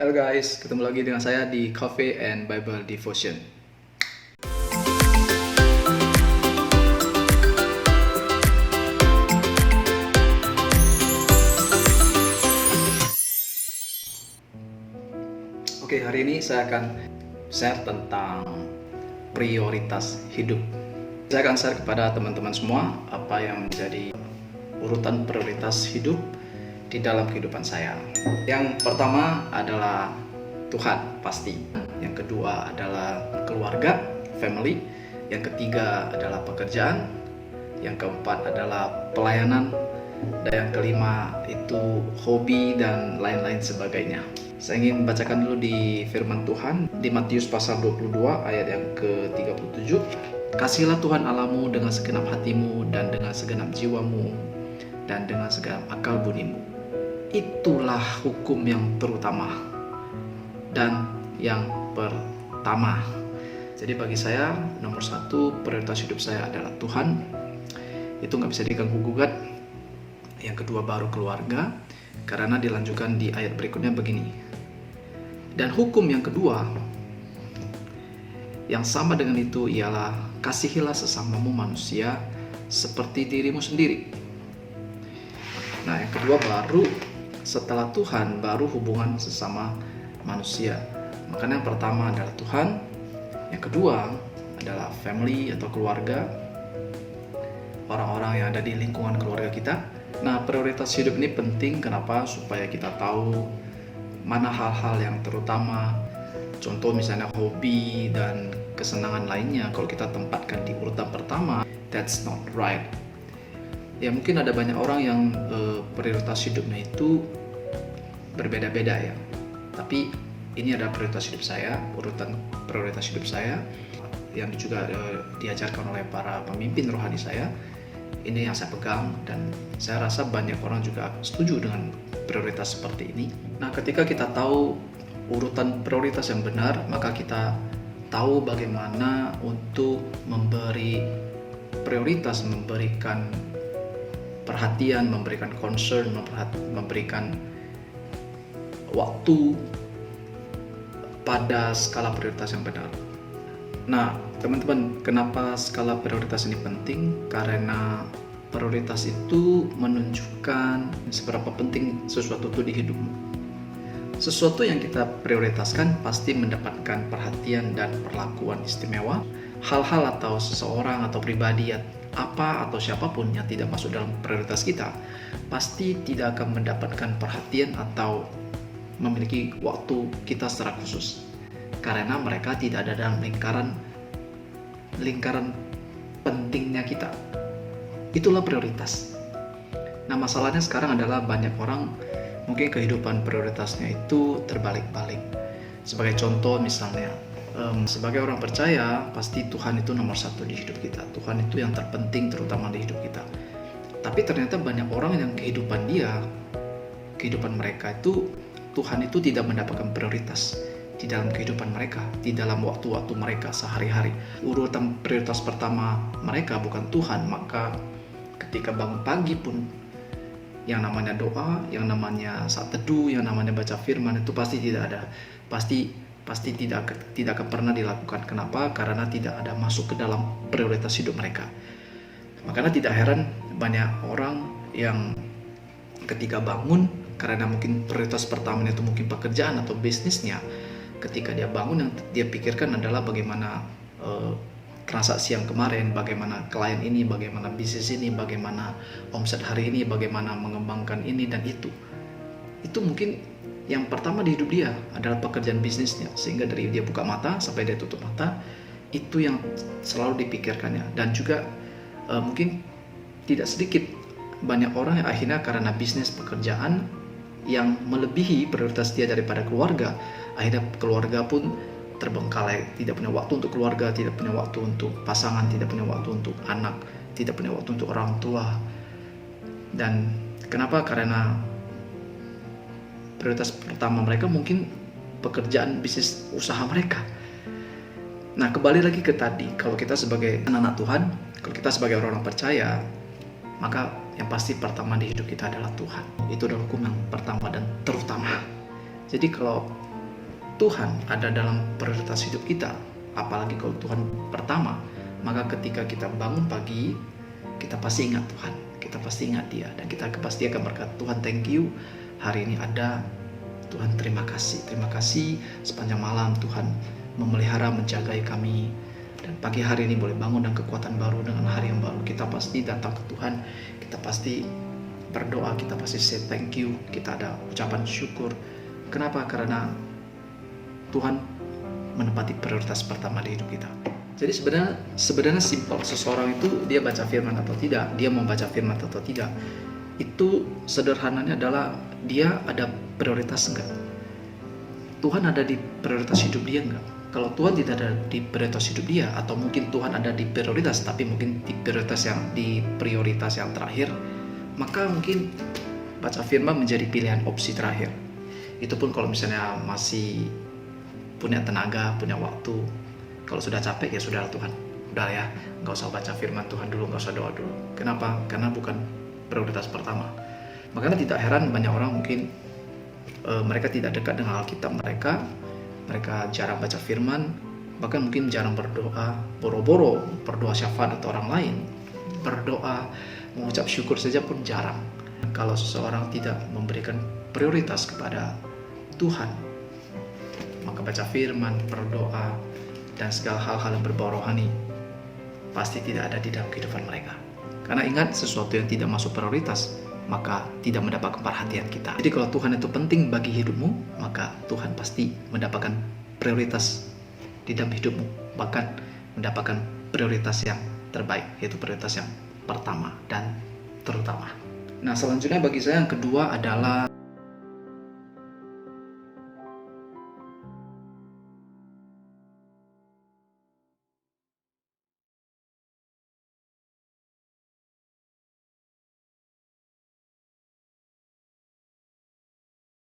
Halo guys, ketemu lagi dengan saya di Coffee and Bible Devotion. Oke, hari ini saya akan share tentang prioritas hidup. Saya akan share kepada teman-teman semua apa yang menjadi urutan prioritas hidup di dalam kehidupan saya. Yang pertama adalah Tuhan, pasti. Yang kedua adalah keluarga, family. Yang ketiga adalah pekerjaan. Yang keempat adalah pelayanan. Dan yang kelima itu hobi dan lain-lain sebagainya. Saya ingin membacakan dulu di firman Tuhan di Matius pasal 22 ayat yang ke-37. Kasihilah Tuhan Allahmu dengan segenap hatimu dan dengan segenap jiwamu dan dengan segenap akal budimu. Itulah hukum yang terutama dan yang pertama. Jadi bagi saya nomor satu prioritas hidup saya adalah Tuhan. Itu nggak bisa diganggu gugat. Yang kedua baru keluarga, karena dilanjutkan di ayat berikutnya begini. Dan hukum yang kedua yang sama dengan itu ialah kasihilah sesamamu manusia seperti dirimu sendiri. Nah, yang kedua baru setelah Tuhan baru hubungan sesama manusia. Makanya yang pertama adalah Tuhan, yang kedua adalah family atau keluarga, orang-orang yang ada di lingkungan keluarga kita. Nah, prioritas hidup ini penting. Kenapa? Supaya kita tahu mana hal-hal yang terutama. Contoh misalnya hobi dan kesenangan lainnya, kalau kita tempatkan di urutan pertama, that's not right. Ya mungkin ada banyak orang yang prioritas hidupnya itu berbeda-beda ya. Tapi ini adalah prioritas hidup saya, urutan prioritas hidup saya yang juga diajarkan oleh para pemimpin rohani saya. Ini yang saya pegang dan saya rasa banyak orang juga setuju dengan prioritas seperti ini. Nah, ketika kita tahu urutan prioritas yang benar, maka kita tahu bagaimana untuk memberi prioritas, memberikan perhatian, memberikan concern, memberikan waktu pada skala prioritas yang benar. Nah, teman-teman, kenapa skala prioritas ini penting? Karena prioritas itu menunjukkan seberapa penting sesuatu itu di hidupmu. Sesuatu yang kita prioritaskan pasti mendapatkan perhatian dan perlakuan istimewa. Hal-hal atau seseorang atau pribadi apa atau siapapun yang tidak masuk dalam prioritas kita pasti tidak akan mendapatkan perhatian atau memiliki waktu kita secara khusus, karena mereka tidak ada dalam lingkaran pentingnya kita. Itulah prioritas. Nah, masalahnya sekarang adalah banyak orang mungkin kehidupan prioritasnya itu terbalik-balik. Sebagai contoh misalnya, sebagai orang percaya pasti Tuhan itu nomor satu di hidup kita. Tuhan itu yang terpenting terutama di hidup kita. Tapi ternyata banyak orang yang kehidupan mereka itu Tuhan itu tidak mendapatkan prioritas di dalam kehidupan mereka, di dalam waktu-waktu mereka sehari-hari. Urutan prioritas pertama mereka bukan Tuhan, maka ketika bangun pagi pun yang namanya doa, yang namanya saat teduh, yang namanya baca firman itu pasti tidak ada. Pasti tidak akan pernah dilakukan. Kenapa? Karena tidak ada masuk ke dalam prioritas hidup mereka. Makanya tidak heran banyak orang yang ketika bangun, karena mungkin prioritas pertamanya itu mungkin pekerjaan atau bisnisnya, ketika dia bangun yang dia pikirkan adalah bagaimana transaksi yang kemarin, bagaimana klien ini, bagaimana bisnis ini, bagaimana omset hari ini, bagaimana mengembangkan ini dan itu. Itu mungkin yang pertama di hidup dia adalah pekerjaan bisnisnya, sehingga dari dia buka mata sampai dia tutup mata, itu yang selalu dipikirkannya. Dan juga mungkin tidak sedikit banyak orang yang akhirnya karena bisnis pekerjaan yang melebihi prioritas dia daripada keluarga, akhirnya keluarga pun terbengkalai, tidak punya waktu untuk keluarga, tidak punya waktu untuk pasangan, tidak punya waktu untuk anak, tidak punya waktu untuk orang tua. Dan kenapa? Karena prioritas pertama mereka mungkin pekerjaan bisnis usaha mereka. Nah, kembali lagi ke tadi, kalau kita sebagai anak Tuhan, kalau kita sebagai orang percaya, maka yang pasti pertama di hidup kita adalah Tuhan. Itu adalah hukum yang pertama dan terutama. Jadi kalau Tuhan ada dalam prioritas hidup kita, apalagi kalau Tuhan pertama, maka ketika kita bangun pagi, kita pasti ingat Tuhan, kita pasti ingat Dia, dan kita pasti akan berkata, Tuhan thank you, hari ini ada, Tuhan terima kasih sepanjang malam Tuhan memelihara, menjagai kami, dan pagi hari ini boleh bangun dengan kekuatan baru, dengan hari yang baru. Kita pasti datang ke Tuhan, kita pasti berdoa, kita pasti say thank you, kita ada ucapan syukur. Kenapa? Karena Tuhan menempati prioritas pertama di hidup kita. Jadi sebenarnya simpel. Seseorang itu dia baca firman atau tidak, dia mau baca firman atau tidak, itu sederhananya adalah dia ada prioritas enggak? Tuhan ada di prioritas hidup dia enggak? Kalau Tuhan tidak ada di prioritas hidup dia, atau mungkin Tuhan ada di prioritas tapi mungkin di prioritas yang terakhir, maka mungkin baca firman menjadi pilihan opsi terakhir. Itu pun kalau misalnya masih punya tenaga, punya waktu. Kalau sudah capek ya sudah Tuhan, udah ya, nggak usah baca firman Tuhan dulu, nggak usah doa dulu. Kenapa? Karena bukan prioritas pertama. Makanya tidak heran banyak orang mungkin mereka tidak dekat dengan Alkitab mereka jarang baca firman, bahkan mungkin jarang berdoa, boro-boro berdoa syafaat atau orang lain, berdoa mengucap syukur saja pun jarang. Kalau seseorang tidak memberikan prioritas kepada Tuhan, maka baca firman, berdoa, dan segala hal-hal yang berbau rohani pasti tidak ada di dalam kehidupan mereka. Karena ingat, sesuatu yang tidak masuk prioritas maka tidak mendapatkan perhatian kita. Jadi kalau Tuhan itu penting bagi hidupmu, maka Tuhan pasti mendapatkan prioritas di dalam hidupmu, bahkan mendapatkan prioritas yang terbaik, yaitu prioritas yang pertama dan terutama. Nah, selanjutnya bagi saya yang kedua adalah